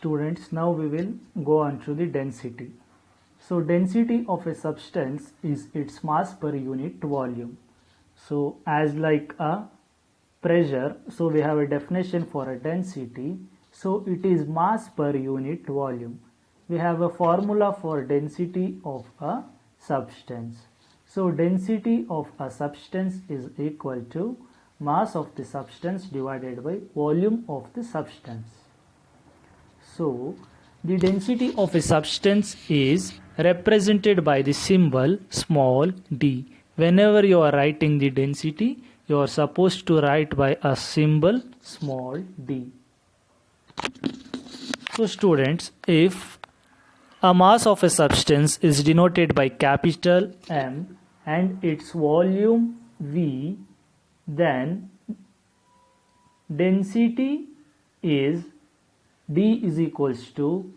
Students, now we will go on to the density. So density of a substance is its mass per unit volume. So as like a pressure, so we have a definition for a density. So it is mass per unit volume. We have a formula for density of a substance. So density of a substance is equal to mass of the substance divided by volume of the substance. So the density of a substance is represented by the symbol small d. Whenever you are writing the density, you are supposed to write by a symbol small d. So students, if a mass of a substance is denoted by capital M and its volume V, then density is D is equals to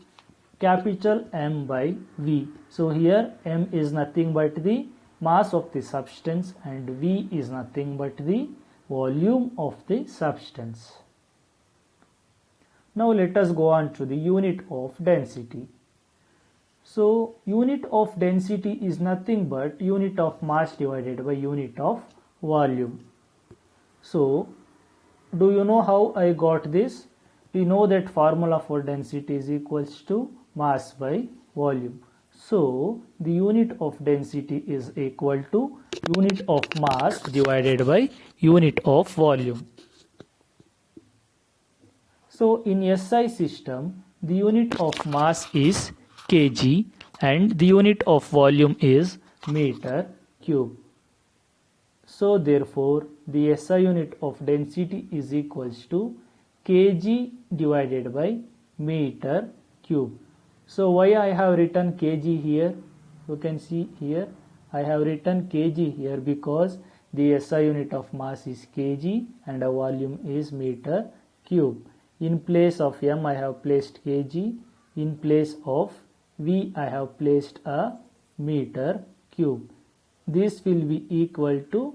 capital M by V. So here M is nothing but the mass of the substance and V is nothing but the volume of the substance. Now let us go on to the unit of density. So unit of density is nothing but unit of mass divided by unit of volume. So do you know how I got this? We know that formula for density is equals to mass by volume. So the unit of density is equal to unit of mass divided by unit of volume. So in SI system, the unit of mass is kg and the unit of volume is meter cube. So therefore the SI unit of density is equals to kg divided by meter cube. So why I have written kg here? You can see here I have written kg here because the SI unit of mass is kg and a volume is meter cube. In place of M I have placed kg, in place of V I have placed a meter cube. This will be equal to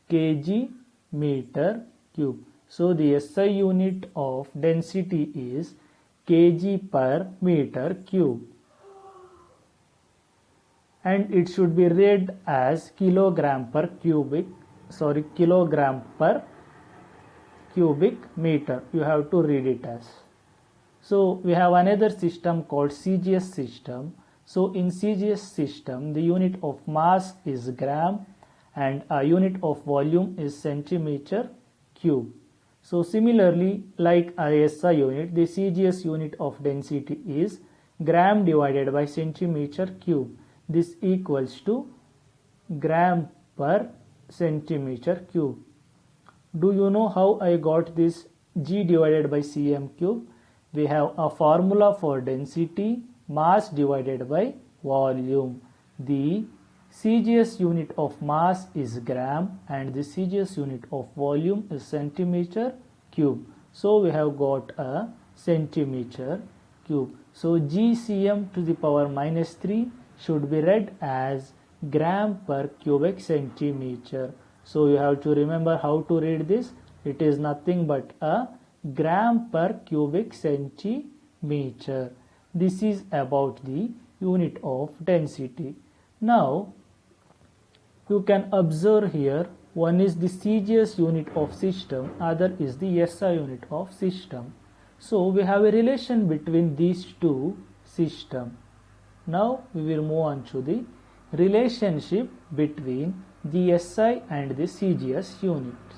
kg meter cube. So the SI unit of density is kg per meter cube. And it should be read as kilogram per cubic meter. You have to read it as. So we have another system called CGS system. So in CGS system, the unit of mass is gram and a unit of volume is centimeter cube. So similarly, like a SI unit, the CGS unit of density is gram divided by centimeter cube. This equals to gram per centimeter cube. Do you know how I got this G divided by cm cube? We have a formula for density, mass divided by volume. The CGS unit of mass is gram and the CGS unit of volume is centimeter cube. So we have got a centimeter cube. So GCM to the power minus 3 should be read as gram per cubic centimeter. So you have to remember how to read this. It is nothing but a gram per cubic centimeter. This is about the unit of density. Now you can observe here, one is the CGS unit of system, other is the SI unit of system. So we have a relation between these two systems. Now we will move on to the relationship between the SI and the CGS units.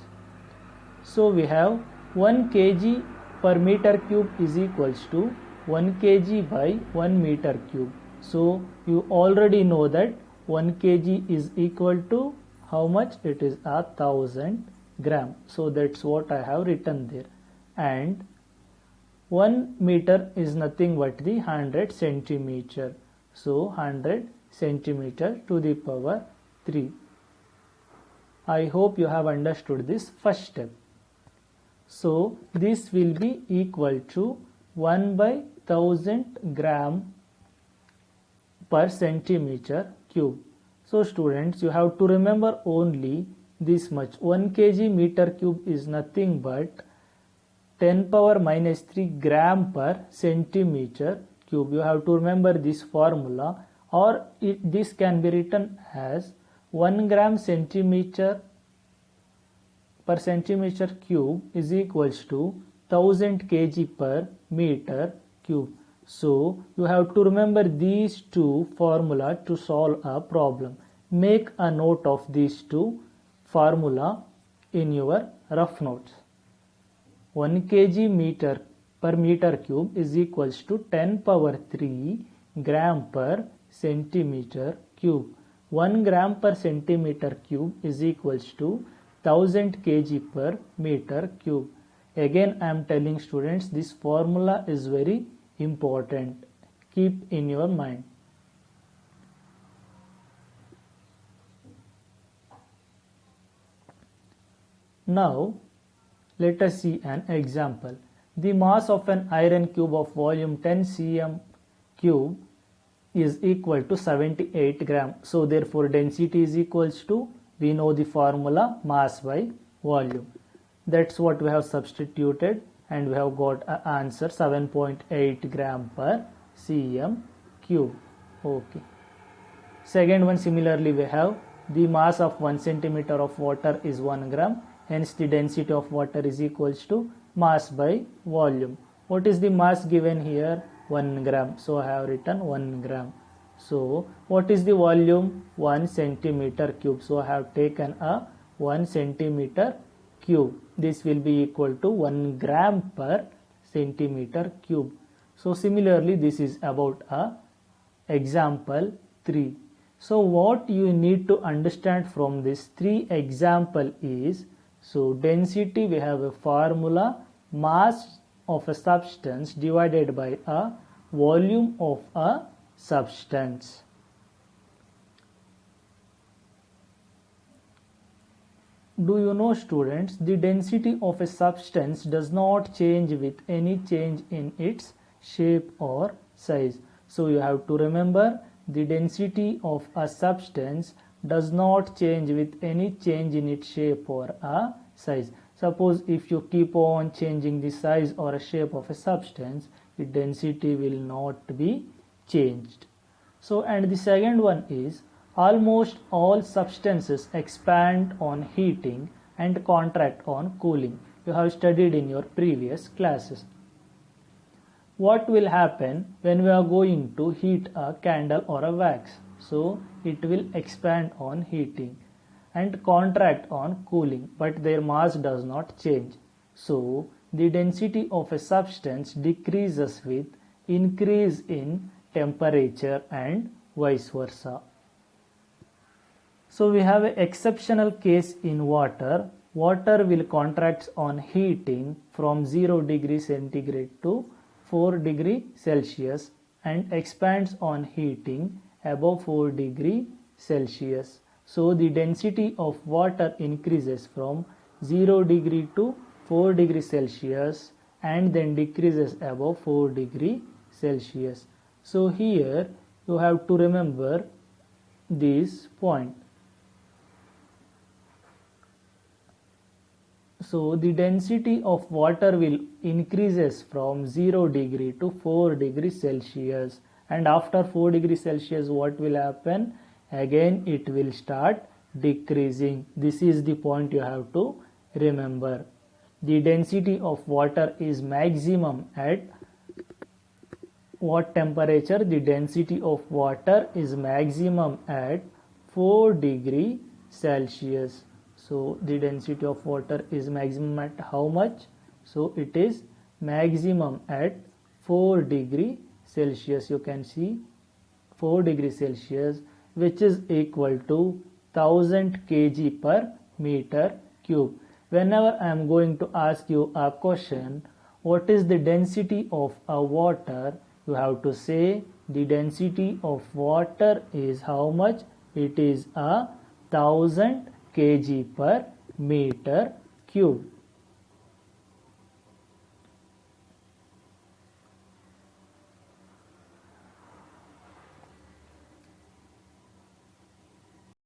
So we have 1 kg per meter cube is equals to 1 kg by 1 meter cube. So you already know that 1 kg is equal to how much? It is 1000 gram. So that's what I have written there. And 1 meter is nothing but the 100 centimeter. So 100 centimeter to the power 3. I hope you have understood this first step. So this will be equal to 1 by 1000 gram per centimeter cube. So students, you have to remember only this much. 1 kg meter cube is nothing but 10 power minus 3 gram per centimeter cube. You have to remember this formula, or this can be written as 1 gram centimeter per centimeter cube is equals to 1000 kg per meter cube. So you have to remember these two formula to solve a problem. Make a note of these two formula in your rough notes. 1 kg meter per meter cube is equals to 10 power 3 gram per centimeter cube. 1 gram per centimeter cube is equals to 1000 kg per meter cube. Again, I am telling students, this formula is very important. Keep in your mind. Now, let us see an example. The mass of an iron cube of volume 10 cm cube is equal to 78 gram. So, therefore, density is equals to, we know the formula, mass by volume. That's what we have substituted, and we have got an answer 7.8 gram per cm cube. Okay. Second one, similarly, we have the mass of 1 centimeter of water is 1 gram. Hence, the density of water is equals to mass by volume. What is the mass given here? 1 gram. So, I have written 1 gram. So, what is the volume? 1 centimeter cube. So, I have taken a 1 centimeter cube. This will be equal to 1 gram per centimeter cube. So, similarly, this is about a example 3. So, what you need to understand from this 3 example is, so density, we have a formula, mass of a substance divided by a volume of a substance. Do you know, students, the density of a substance does not change with any change in its shape or size. So you have to remember, the density of a substance does not change with any change in its shape or a size. Suppose if you keep on changing the size or a shape of a substance, the density will not be changed. So, and the second one is, almost all substances expand on heating and contract on cooling. You have studied in your previous classes. What will happen when we are going to heat a candle or a wax? So, it will expand on heating and contract on cooling, but their mass does not change. So, the density of a substance decreases with increase in temperature and vice versa. So, we have an exceptional case in water. Water will contract on heating from 0 degree centigrade to 4 degree Celsius and expands on heating above 4 degree Celsius. So, the density of water increases from 0 degree to 4 degree Celsius and then decreases above 4 degree Celsius. So, here you have to remember this point. So, the density of water will increases from 0 degree to 4 degree Celsius, and after 4 degree Celsius what will happen? Again it will start decreasing. This is the point you have to remember. The density of water is maximum at what temperature? The density of water is maximum at 4 degree Celsius. So, the density of water is maximum at how much? So, it is maximum at 4 degree Celsius. You can see 4 degree Celsius, which is equal to 1000 kg per meter cube. Whenever I am going to ask you a question, what is the density of a water? You have to say the density of water is how much? It is 1000 kg per meter cube.